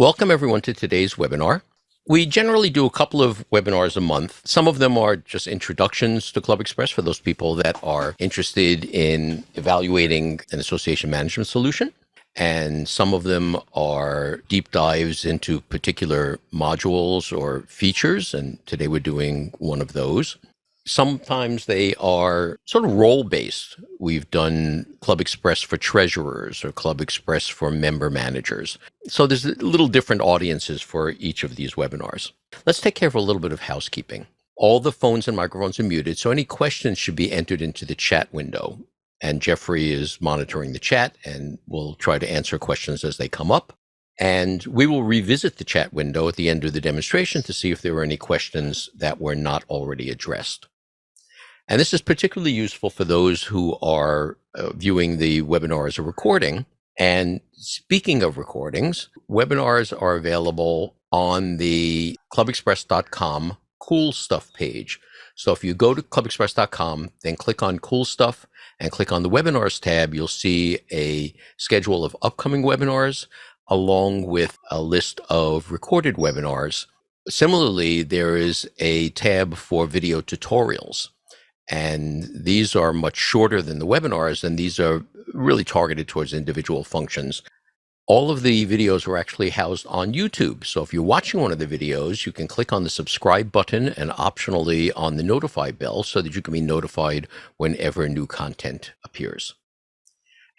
Welcome everyone to today's webinar. We generally do a couple of webinars a month. Some of them are just introductions to ClubExpress for those people that are interested in evaluating an association management solution. And some of them are deep dives into particular modules or features. And today we're doing one of those. Sometimes they are sort of role-based. We've done ClubExpress for treasurers or ClubExpress for member managers. So there's little different audiences for each of these webinars. Let's take care of a little bit of housekeeping. All the phones and microphones are muted, so any questions should be entered into the chat window. And Jeffrey is monitoring the chat, and we'll try to answer questions as they come up. And we will revisit the chat window at the end of the demonstration to see if there were any questions that were not already addressed. And this is particularly useful for those who are viewing the webinar as a recording. And speaking of recordings, webinars are available on the clubexpress.com Cool Stuff page. So if you go to clubexpress.com, then click on Cool Stuff and click on the Webinars tab, you'll see a schedule of upcoming webinars along with a list of recorded webinars. Similarly, there is a tab for video tutorials. And these are much shorter than the webinars, and these are really targeted towards individual functions. All of the videos are actually housed on YouTube. So if you're watching one of the videos, you can click on the subscribe button and optionally on the notify bell so that you can be notified whenever new content appears.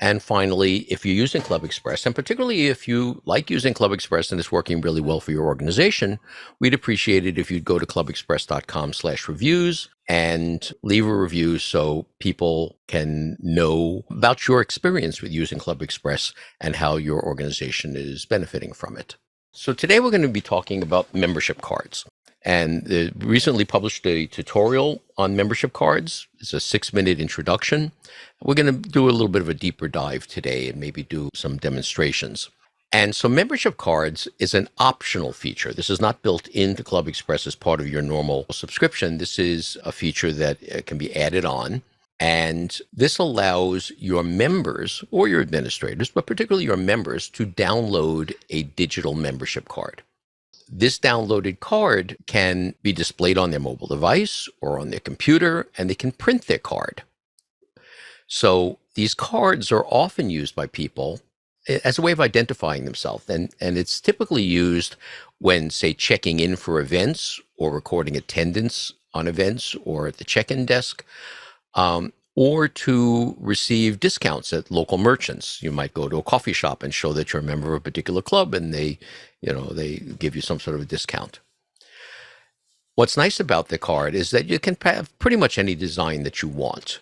And finally, if you're using ClubExpress, and particularly if you like using ClubExpress and it's working really well for your organization, we'd appreciate it if you'd go to clubexpress.com/reviews and leave a review so people can know about your experience with using ClubExpress and how your organization is benefiting from it. So today we're going to be talking about membership cards. And recently published a tutorial on membership cards. It's a 6-minute introduction. We're going to do a little bit of a deeper dive today and maybe do some demonstrations. And so membership cards is an optional feature. This is not built into ClubExpress as part of your normal subscription. This is a feature that can be added on. And this allows your members or your administrators, but particularly your members, to download a digital membership card. This downloaded card can be displayed on their mobile device or on their computer, and they can print their card. So these cards are often used by people as a way of identifying themselves. And it's typically used when, say, checking in for events or recording attendance on events or at the check-in desk, or to receive discounts at local merchants. You might go to a coffee shop and show that you're a member of a particular club, and they give you some sort of a discount. What's nice about the card is that you can have pretty much any design that you want.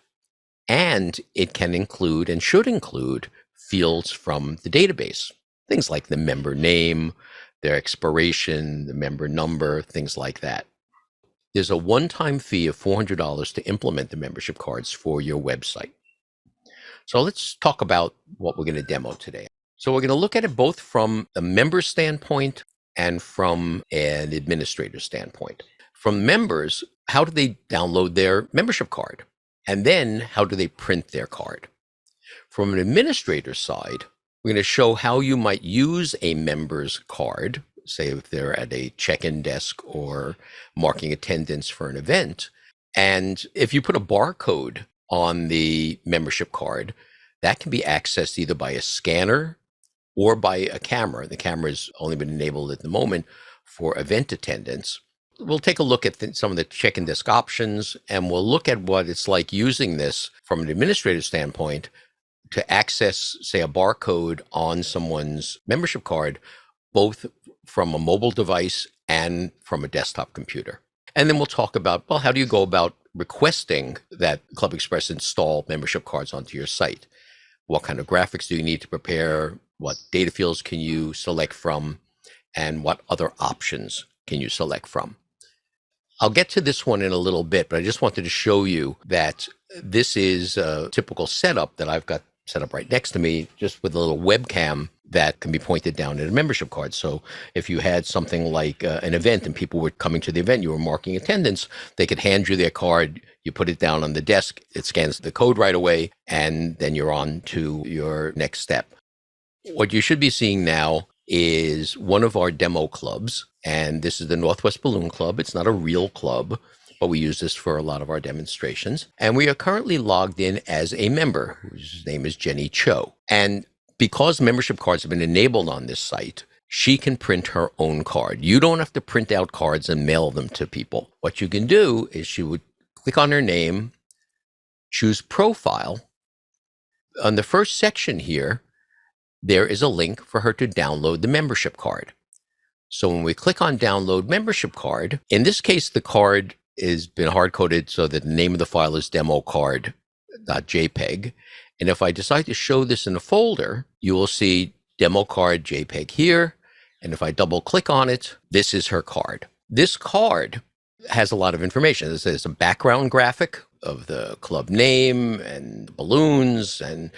And it can include and should include fields from the database. Things like the member name, their expiration, the member number, things like that. There's a one-time fee of $400 to implement the membership cards for your website. So let's talk about what we're going to demo today. So we're going to look at it both from a member standpoint and from an administrator standpoint. From members, how do they download their membership card? And then how do they print their card? From an administrator side, we're going to show how you might use a member's card, say if they're at a check-in desk or marking attendance for an event. And if you put a barcode on the membership card, that can be accessed either by a scanner or by a camera. The camera has only been enabled at the moment for event attendance. We'll take a look at some of the check-in desk options, and we'll look at what it's like using this from an administrative standpoint to access, say, a barcode on someone's membership card, both from a mobile device and from a desktop computer. And then we'll talk about, well, how do you go about requesting that ClubExpress install membership cards onto your site? What kind of graphics do you need to prepare? What data fields can you select from? And what other options can you select from? I'll get to this one in a little bit, but I just wanted to show you that this is a typical setup that I've got set up right next to me, just with a little webcam that can be pointed down at a membership card. So if you had something like an event and people were coming to the event, you were marking attendance, they could hand you their card, you put it down on the desk, it scans the code right away, and then you're on to your next step. What you should be seeing now is one of our demo clubs, and this is the Northwest Balloon Club. It's not a real club, but we use this for a lot of our demonstrations. And we are currently logged in as a member, whose name is Jenny Cho. And because membership cards have been enabled on this site, she can print her own card. You don't have to print out cards and mail them to people. What you can do is she would click on her name, choose profile. On the first section here, there is a link for her to download the membership card. So when we click on download membership card, in this case, the card has been hard-coded so that the name of the file is democard.jpg. And if I decide to show this in a folder, you will see demo card JPEG here. And if I double click on it, this is her card. This card has a lot of information. There's a background graphic of the club name and the balloons, and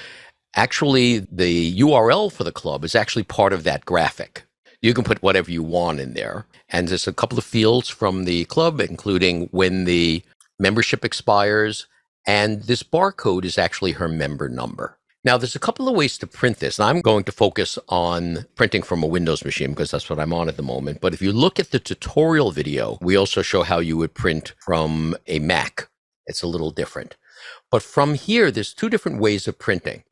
actually the URL for the club is actually part of that graphic. You can put whatever you want in there. And there's a couple of fields from the club, including when the membership expires, and this barcode is actually her member number. Now, there's a couple of ways to print this, and I'm going to focus on printing from a Windows machine because that's what I'm on at the moment. But if you look at the tutorial video, we also show how you would print from a Mac. It's a little different. But from here, there's two different ways of printing.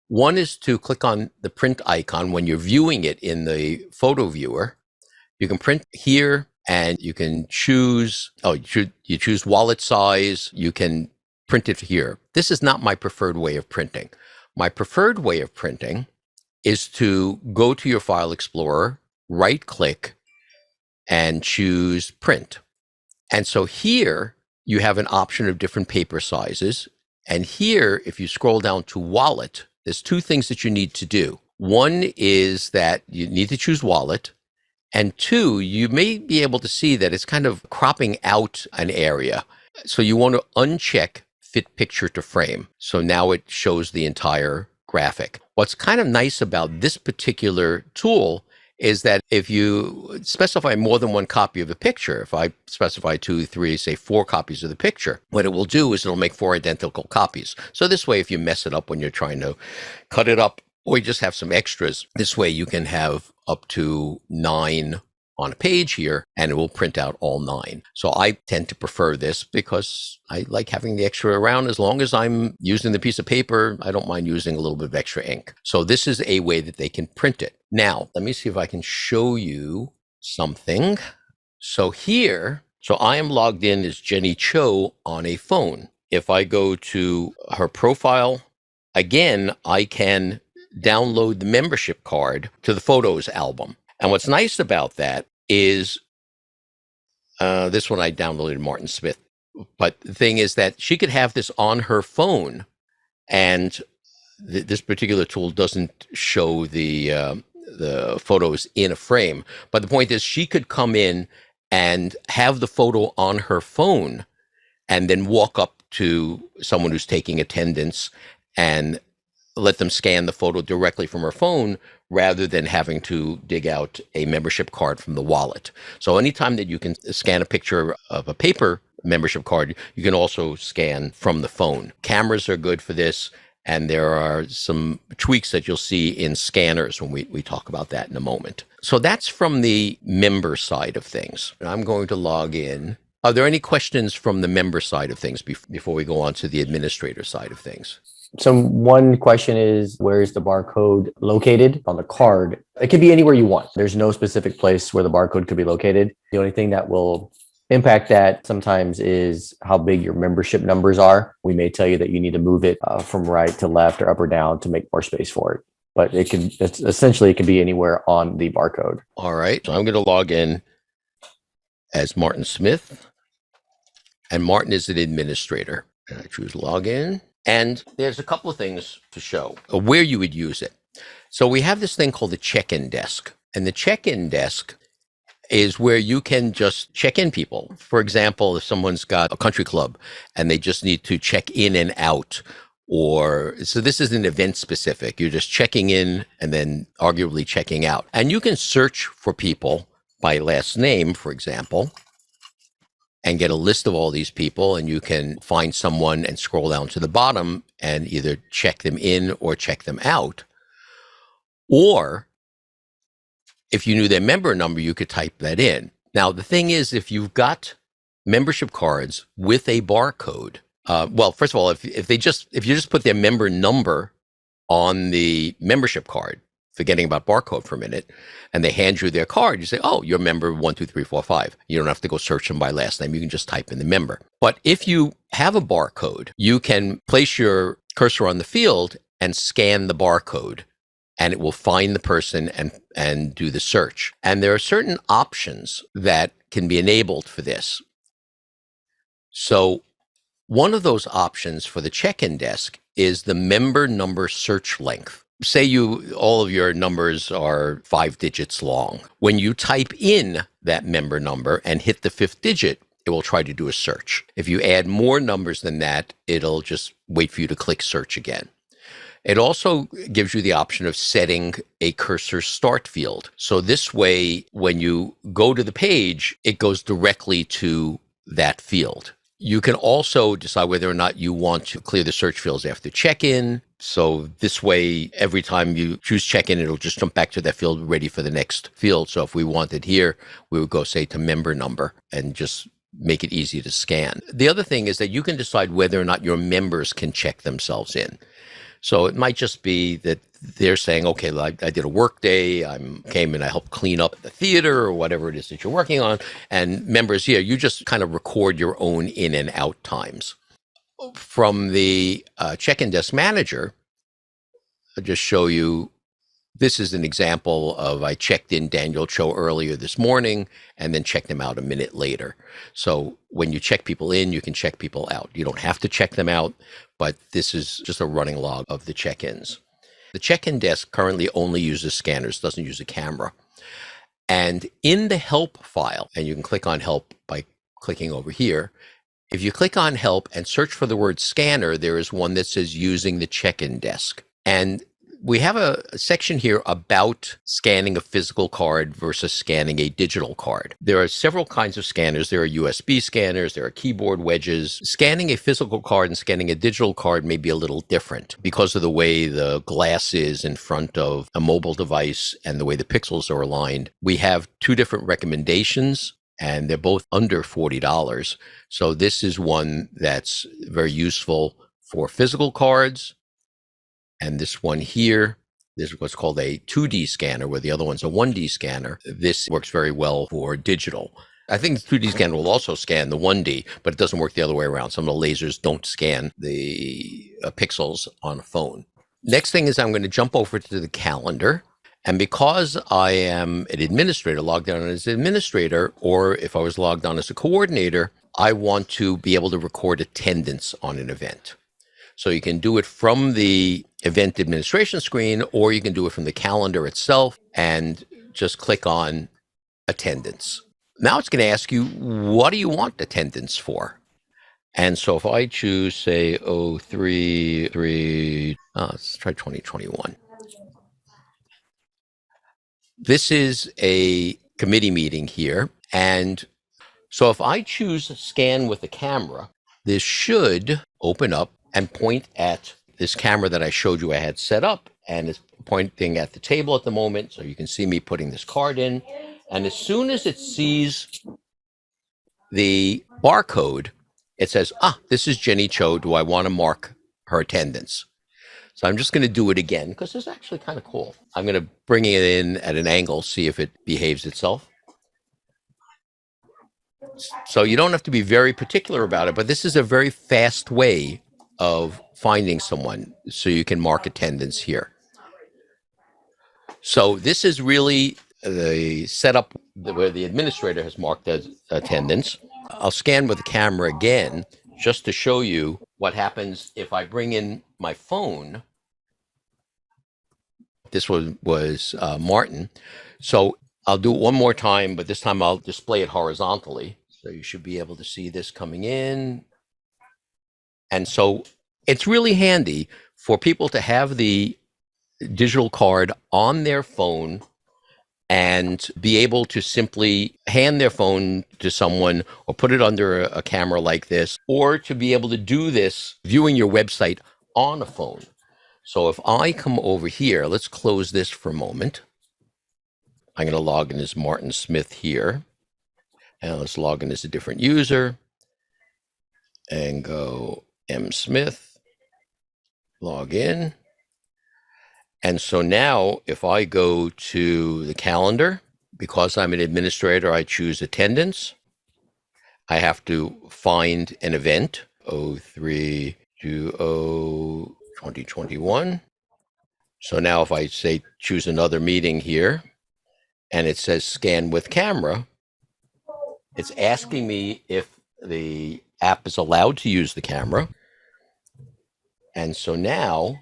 One is to click on the print icon when you're viewing it in the photo viewer. You can print here, and you can choose, you choose wallet size. You can print it here. This is not my preferred way of printing. My preferred way of printing is to go to your File Explorer, right-click, and choose Print. And so here, you have an option of different paper sizes. And here, if you scroll down to Wallet, there's two things that you need to do. One is that you need to choose Wallet. And two, you may be able to see that it's kind of cropping out an area. So you want to uncheck Fit Picture to Frame. So now it shows the entire graphic. What's kind of nice about this particular tool is that if you specify more than one copy of a picture, if I specify 2, 3, say 4 copies of the picture, what it will do is it'll make 4 identical copies. So this way, if you mess it up when you're trying to cut it up, or you just have some extras, this way you can have up to 9 on a page here, and it will print out all 9. So I tend to prefer this because I like having the extra around. As long as I'm using the piece of paper, I don't mind using a little bit of extra ink. So this is a way that they can print it. Now, let me see if I can show you something. So here, I am logged in as Jenny Cho on a phone. If I go to her profile, again, I can download the membership card to the Photos album. And what's nice about that is this one I downloaded Martin Smith. But the thing is that she could have this on her phone, and this particular tool doesn't show the photos in a frame. But the point is she could come in and have the photo on her phone and then walk up to someone who's taking attendance and let them scan the photo directly from her phone rather than having to dig out a membership card from the wallet. So anytime that you can scan a picture of a paper membership card, you can also scan from the phone. Cameras are good for this, and there are some tweaks that you'll see in scanners when we talk about that in a moment. So that's from the member side of things. I'm going to log in. Are there any questions from the member side of things before we go on to the administrator side of things? So one question is, where is the barcode located on the card? It can be anywhere you want. There's no specific place where the barcode could be located. The only thing that will impact that sometimes is how big your membership numbers are. We may tell you that you need to move it from right to left or up or down to make more space for it. But it can be anywhere on the barcode. All right. So I'm going to log in as Martin Smith. And Martin is an administrator. And I choose login. And there's a couple of things to show where you would use it. So we have this thing called the check-in desk. And the check-in desk is where you can just check in people. For example, if someone's got a country club and they just need to check in and out, so this isn't event specific. You're just checking in and then arguably checking out. And you can search for people by last name, for example, and get a list of all these people, and you can find someone and scroll down to the bottom and either check them in or check them out. Or If you knew their member number, you could type that in. Now, the thing is, if you've got membership cards with a barcode, well, first of all, if you just put their member number on the membership card, forgetting about barcode for a minute, and they hand you their card, you say, oh, you're member 12345. You don't have to go search them by last name. You can just type in the member. But if you have a barcode, you can place your cursor on the field and scan the barcode, and it will find the person and do the search. And there are certain options that can be enabled for this. So one of those options for the check-in desk is the member number search length. Say all of your numbers are 5 digits long. When you type in that member number and hit the 5th digit, it will try to do a search. If you add more numbers than that, it'll just wait for you to click search again. It also gives you the option of setting a cursor start field. So this way, when you go to the page, it goes directly to that field. You can also decide whether or not you want to clear the search fields after check-in. So this way, every time you choose check-in, it'll just jump back to that field ready for the next field. So if we wanted here, we would go, say, to member number and just make it easy to scan. The other thing is that you can decide whether or not your members can check themselves in. So it might just be that they're saying, okay, I did a work day, came and I helped clean up the theater or whatever it is that you're working on. And members here, you just kind of record your own in and out times. From the check-in desk manager, I'll just show you, this is an example of I checked in Daniel Cho earlier this morning and then checked him out a minute later. So when you check people in, you can check people out. You don't have to check them out, but this is just a running log of the check-ins. The check-in desk currently only uses scanners, doesn't use a camera. And in the help file, and you can click on help by clicking over here, if you click on help and search for the word scanner, there is one that says using the check-in desk. And we have a section here about scanning a physical card versus scanning a digital card. There are several kinds of scanners. There are USB scanners, there are keyboard wedges. Scanning a physical card and scanning a digital card may be a little different because of the way the glass is in front of a mobile device and the way the pixels are aligned. We have 2 different recommendations, and they're both under $40. So this is one that's very useful for physical cards. And this one here, this is what's called a 2D scanner, where the other one's a 1D scanner. This works very well for digital. I think the 2D scanner will also scan the 1D, but it doesn't work the other way around. Some of the lasers don't scan the pixels on a phone. Next thing is I'm going to jump over to the calendar. And because I am an administrator, logged on as an administrator, or if I was logged on as a coordinator, I want to be able to record attendance on an event. So you can do it from the event administration screen, or you can do it from the calendar itself and just click on attendance. Now it's going to ask you, what do you want attendance for? And so if I choose, say, 033, let's try 2021. This is a committee meeting here. And so if I choose scan with the camera, this should open up and point at this camera that I showed you I had set up, and it's pointing at the table at the moment. So you can see me putting this card in. And as soon as it sees the barcode, it says, this is Jenny Cho. Do I want to mark her attendance? So I'm just going to do it again because it's actually kind of cool. I'm going to bring it in at an angle, see if it behaves itself. So you don't have to be very particular about it, but this is a very fast way of finding someone so you can mark attendance here. So this is really the setup where the administrator has marked as attendance. I'll scan with the camera again just to show you what happens if I bring in my phone. This was Martin. So I'll do it one more time, but this time I'll display it horizontally. So you should be able to see this coming in. And so it's really handy for people to have the digital card on their phone and be able to simply hand their phone to someone or put it under a camera like this, or to be able to do this viewing your website on a phone. So if I come over here, let's close this for a moment. I'm going to log in as Martin Smith here. And let's log in as a different user and go M Smith, log in. And so now if I go to the calendar, because I'm an administrator, I choose attendance. I have to find an event, 03/2021. So now if I say choose another meeting here and it says scan with camera, it's asking me if the app is allowed to use the camera. And so now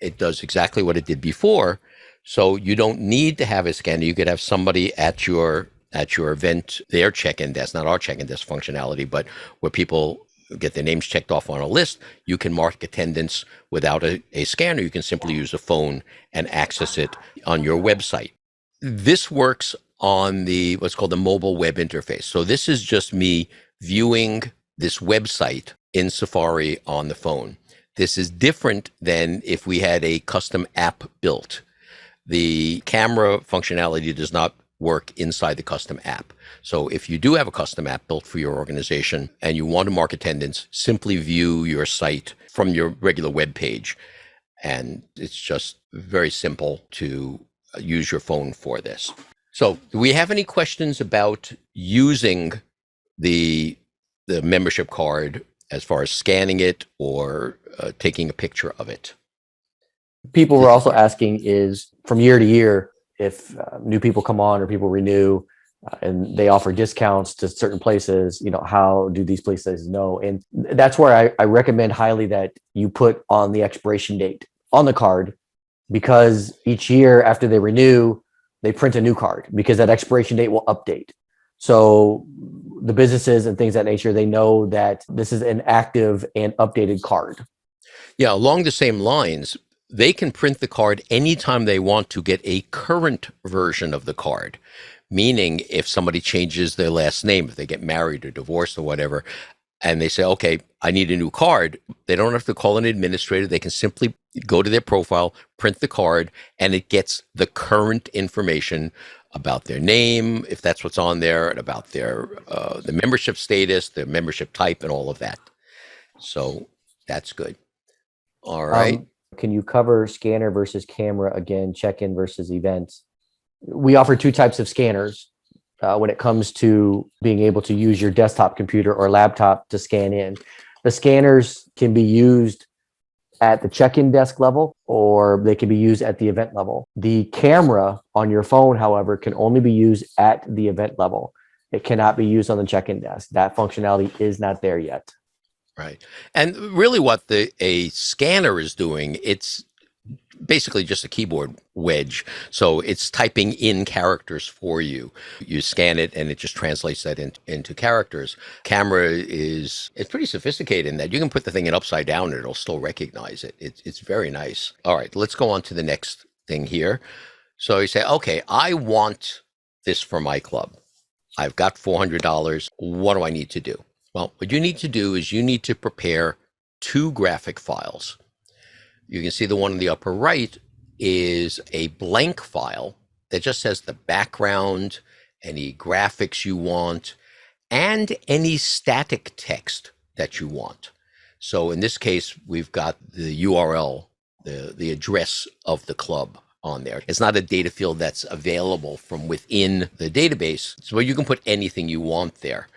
it does exactly what it did before. So you don't need to have a scanner. You could have somebody at your event, their check-in desk, not our check-in desk functionality, but where people get their names checked off on a list. You can mark attendance without a scanner. You can simply use a phone and access it on your website. This works on the what's called the mobile web interface. So this is just me viewing this website in Safari on the phone. This is different than if we had a custom app built. The camera functionality does not work inside the custom app. So if you do have a custom app built for your organization and you want to mark attendance, simply view your site from your regular web page. And it's just very simple to use your phone for this. So do we have any questions about using the membership card as far as scanning it or taking a picture of it? People were also asking is from year to year, if new people come on or people renew and they offer discounts to certain places, how do these places know? And that's where I recommend highly that you put on the expiration date on the card, because each year after they renew, they print a new card because that expiration date will update. So the businesses and things of that nature, they know that this is an active and updated card. Yeah, along the same lines, they can print the card anytime they want to get a current version of the card. Meaning if somebody changes their last name, if they get married or divorced or whatever, and they say, okay, I need a new card, they don't have to call an administrator. They can simply go to their profile, print the card, and it gets the current information about their name, if that's what's on there, and about their the membership status, their membership type, and all of that. So that's good. All right. Can you cover scanner versus camera again, check-in versus events? We offer two types of scanners when it comes to being able to use your desktop computer or laptop to scan in. The scanners can be used at the check-in desk level, or they can be used at the event level. The camera on your phone, however, can only be used at the event level. It cannot be used on the check-in desk. That functionality is not there yet. Right. And really what a scanner is doing, it's basically just a keyboard wedge. So it's typing in characters for you. You scan it and it just translates that into characters. Camera it's pretty sophisticated in that you can put the thing in upside down and it'll still recognize it. It's very nice. All right, let's go on to the next thing here. So you say, okay, I want this for my club. I've got $400. What do I need to do? Well, what you need to do is you need to prepare 2 graphic files. You can see the one in the upper right is a blank file that just has the background, any graphics you want, and any static text that you want. So in this case, we've got the URL, the address of the club on there. It's not a data field that's available from within the database, so you can put anything you want there.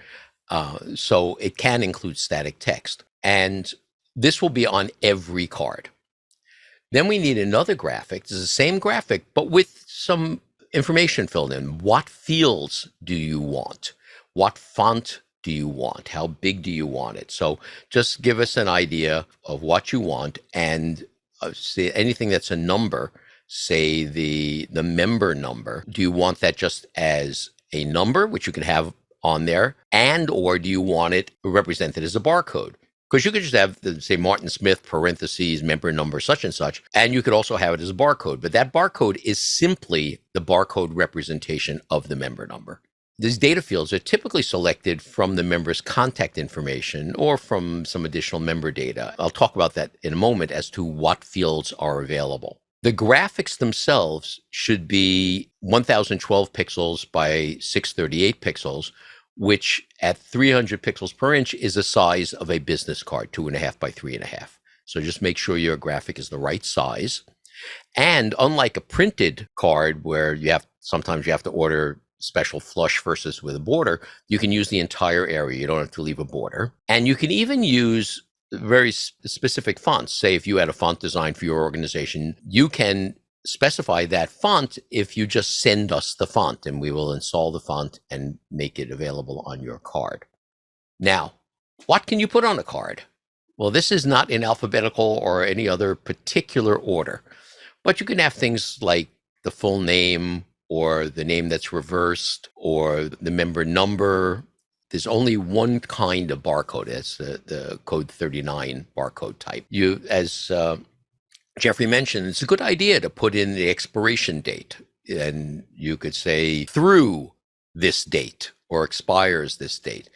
So it can include static text. And this will be on every card. Then we need another graphic. It's the same graphic, but with some information filled in. What fields do you want? What font do you want? How big do you want it? So just give us an idea of what you want, and say anything that's a number, say the member number. Do you want that just as a number, which you can have on there, and or do you want it represented as a barcode? Because you could just have, say, Martin Smith, parentheses, member number, such and such, and you could also have it as a barcode. But that barcode is simply the barcode representation of the member number. These data fields are typically selected from the member's contact information or from some additional member data. I'll talk about that in a moment as to what fields are available. The graphics themselves should be 1012 pixels by 638 pixels, which at 300 pixels per inch is the size of a business card, 2.5 by 3.5. So just make sure your graphic is the right size. And unlike a printed card where sometimes you have to order special flush versus with a border, you can use the entire area. You don't have to leave a border. And you can even use very specific fonts. Say if you had a font design for your organization, you can specify that font if you just send us the font, and we will install the font and make it available on your card. Now, what can you put on a card? Well, this is not in alphabetical or any other particular order, but you can have things like the full name or the name that's reversed or the member number. There's only one kind of barcode. It's the code 39 barcode type. As Jeffrey mentioned, it's a good idea to put in the expiration date. And you could say through this date or expires this date.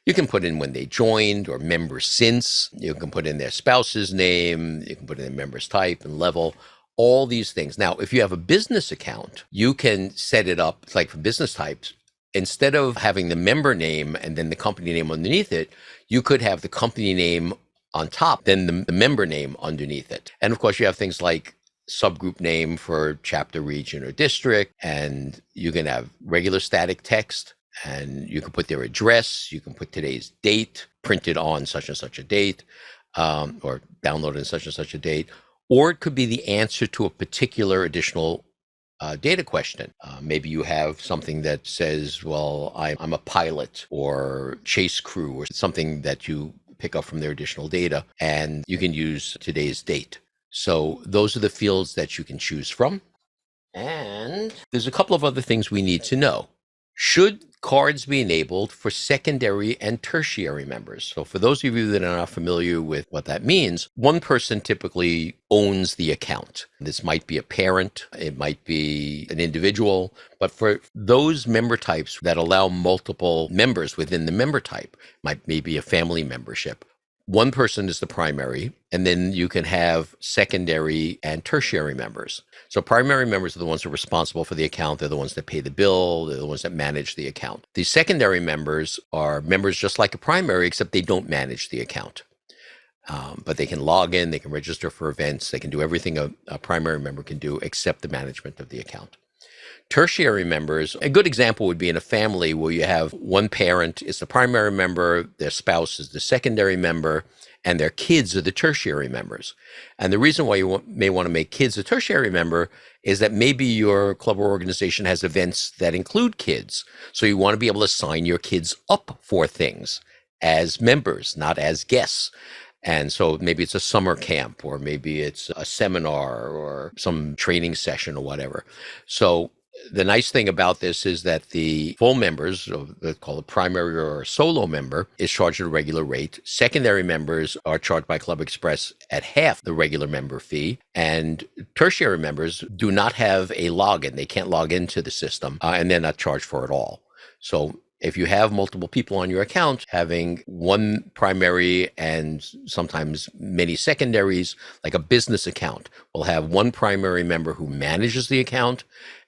You can put in when they joined or member since. You can put in their spouse's name. You can put in their member's type and level. All these things. Now, if you have a business account, you can set it up like for business types. Instead of having the member name and then the company name underneath it, you could have the company name on top, then the member name underneath it. And of course, you have things like subgroup name for chapter, region, or district, and you can have regular static text, and you can put their address, you can put today's date, printed on such and such a date, or downloaded in such and such a date, or it could be the answer to a particular additional data question. Maybe you have something that says, well, I'm a pilot or chase crew or something that you pick up from their additional data, and you can use today's date. So those are the fields that you can choose from. And there's a couple of other things we need to know. Should cards be enabled for secondary and tertiary members? So for those of you that are not familiar with what that means, one person typically owns the account. This might be a parent, it might be an individual, but for those member types that allow multiple members within the member type, maybe a family membership, one person is the primary, and then you can have secondary and tertiary members. So primary members are the ones who are responsible for the account. They're the ones that pay the bill. They're the ones that manage the account. The secondary members are members just like a primary, except they don't manage the account. But they can log in, they can register for events, they can do everything a primary member can do except the management of the account. Tertiary members, a good example would be in a family where you have one parent is the primary member, their spouse is the secondary member, and their kids are the tertiary members. And the reason why you may want to make kids a tertiary member is that maybe your club or organization has events that include kids. So you want to be able to sign your kids up for things as members, not as guests. And so maybe it's a summer camp, or maybe it's a seminar or some training session or whatever. So the nice thing about this is that the full members, they call it primary or solo member, is charged at a regular rate. Secondary members are charged by ClubExpress at half the regular member fee. And tertiary members do not have a login. They can't log into the system, and they're not charged for it all. So if you have multiple people on your account, having one primary and sometimes many secondaries, like a business account, will have one primary member who manages the account,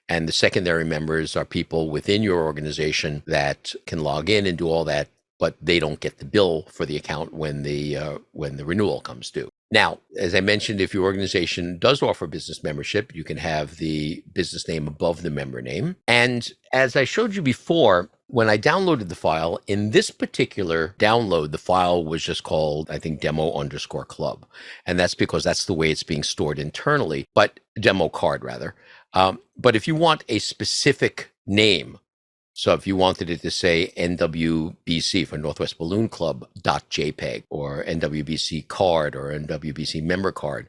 and the secondary members are people within your organization that can log in and do all that, but they don't get the bill for the account when the renewal comes due. Now, as I mentioned, if your organization does offer business membership, you can have the business name above the member name. And as I showed you before, when I downloaded the file, in this particular download, the file was just called, I think, demo_club. And that's because that's the way it's being stored internally, but demo card rather. But if you want a specific name, so if you wanted it to say NWBC for Northwest Balloon Club .jpg or NWBC card or NWBC member card,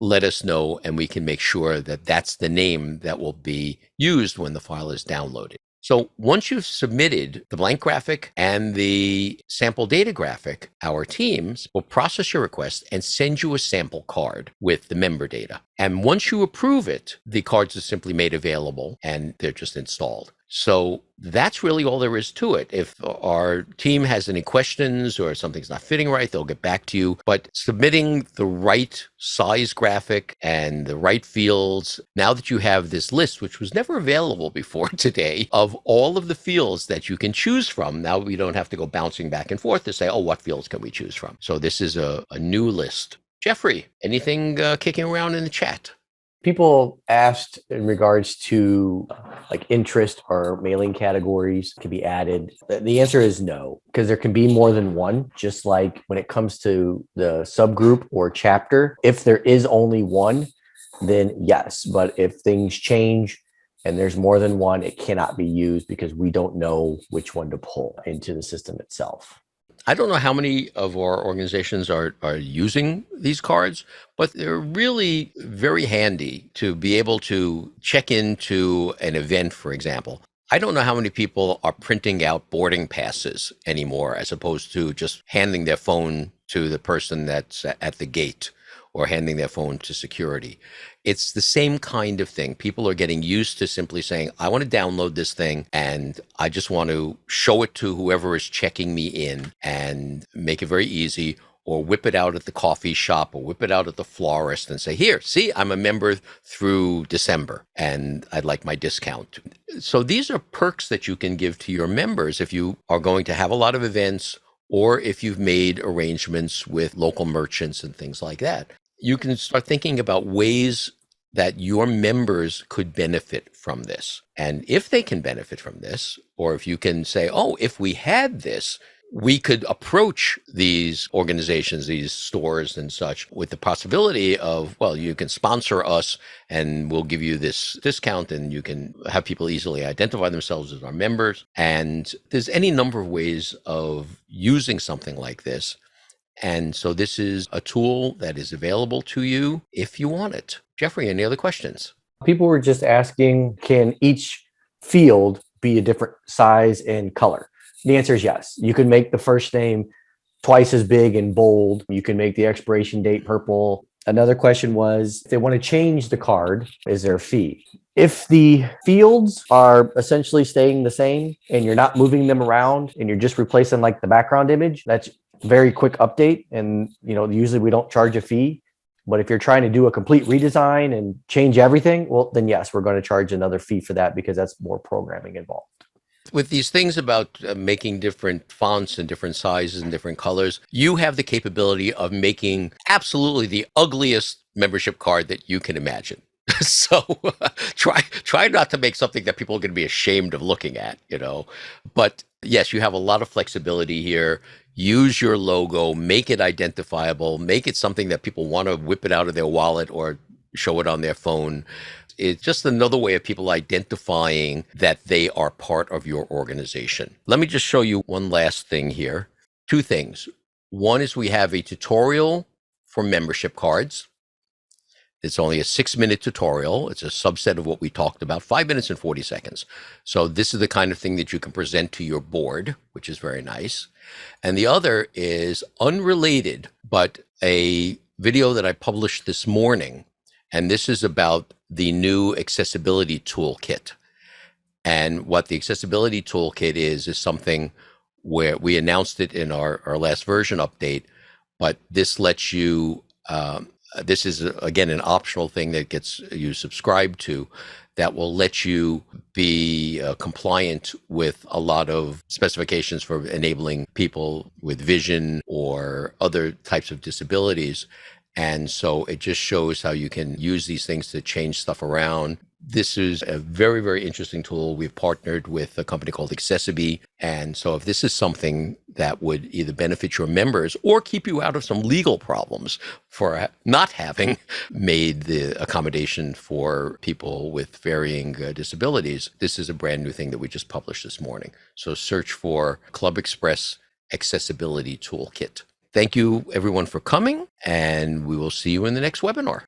let us know and we can make sure that that's the name that will be used when the file is downloaded. So once you've submitted the blank graphic and the sample data graphic, our teams will process your request and send you a sample card with the member data. And once you approve it, the cards are simply made available and they're just installed. So that's really all there is to it. If our team has any questions or something's not fitting right, they'll get back to you. But submitting the right size graphic and the right fields, now that you have this list, which was never available before today, of all of the fields that you can choose from, now we don't have to go bouncing back and forth to say, oh, what fields can we choose from? So this is a new list. Jeffrey, anything kicking around in the chat? People asked in regards to like interest or mailing categories to be added. The answer is no, because there can be more than one, just like when it comes to the subgroup or chapter. If there is only one, then yes. But if things change and there's more than one, it cannot be used because we don't know which one to pull into the system itself. I don't know how many of our organizations are using these cards, but they're really very handy to be able to check into an event, for example. I don't know how many people are printing out boarding passes anymore, as opposed to just handing their phone to the person that's at the gate or handing their phone to security. It's the same kind of thing. People are getting used to simply saying, I want to download this thing and I just want to show it to whoever is checking me in and make it very easy, or whip it out at the coffee shop or whip it out at the florist and say, here, see, I'm a member through December and I'd like my discount. So these are perks that you can give to your members if you are going to have a lot of events or if you've made arrangements with local merchants and things like that. You can start thinking about ways that your members could benefit from this. And if they can benefit from this, or if you can say, oh, if we had this, we could approach these organizations, these stores and such, with the possibility of, well, you can sponsor us and we'll give you this discount and you can have people easily identify themselves as our members. And there's any number of ways of using something like this. And so this is a tool that is available to you if you want it. Jeffrey, any other questions? People were just asking, can each field be a different size and color? The answer is yes. You can make the first name twice as big and bold. You can make the expiration date purple. Another question was, if they want to change the card, is there a fee? If the fields are essentially staying the same and you're not moving them around and you're just replacing like the background image, that's very quick update. And, usually we don't charge a fee. But if you're trying to do a complete redesign and change everything, well, then yes, we're going to charge another fee for that because that's more programming involved. With these things about making different fonts and different sizes and different colors, you have the capability of making absolutely the ugliest membership card that you can imagine. So try not to make something that people are going to be ashamed of looking at, But yes, you have a lot of flexibility here. Use your logo, make it identifiable, make it something that people want to whip it out of their wallet or show it on their phone. It's just another way of people identifying that they are part of your organization. Let me just show you one last thing here. Two things. One is we have a tutorial for membership cards. It's only a 6-minute tutorial. It's a subset of what we talked about, 5 minutes and 40 seconds. So this is the kind of thing that you can present to your board, which is very nice. And the other is unrelated, but a video that I published this morning. And this is about the new accessibility toolkit. And what the accessibility toolkit is something where we announced it in our last version update, but this lets you, this is, again, an optional thing that gets you subscribed to that will let you be compliant with a lot of specifications for enabling people with vision or other types of disabilities. And so it just shows how you can use these things to change stuff around. This is a very, very interesting tool. We've partnered with a company called Accessiby. And so if this is something that would either benefit your members or keep you out of some legal problems for not having made the accommodation for people with varying disabilities, this is a brand new thing that we just published this morning. So search for ClubExpress Accessibility Toolkit. Thank you, everyone, for coming, and we will see you in the next webinar.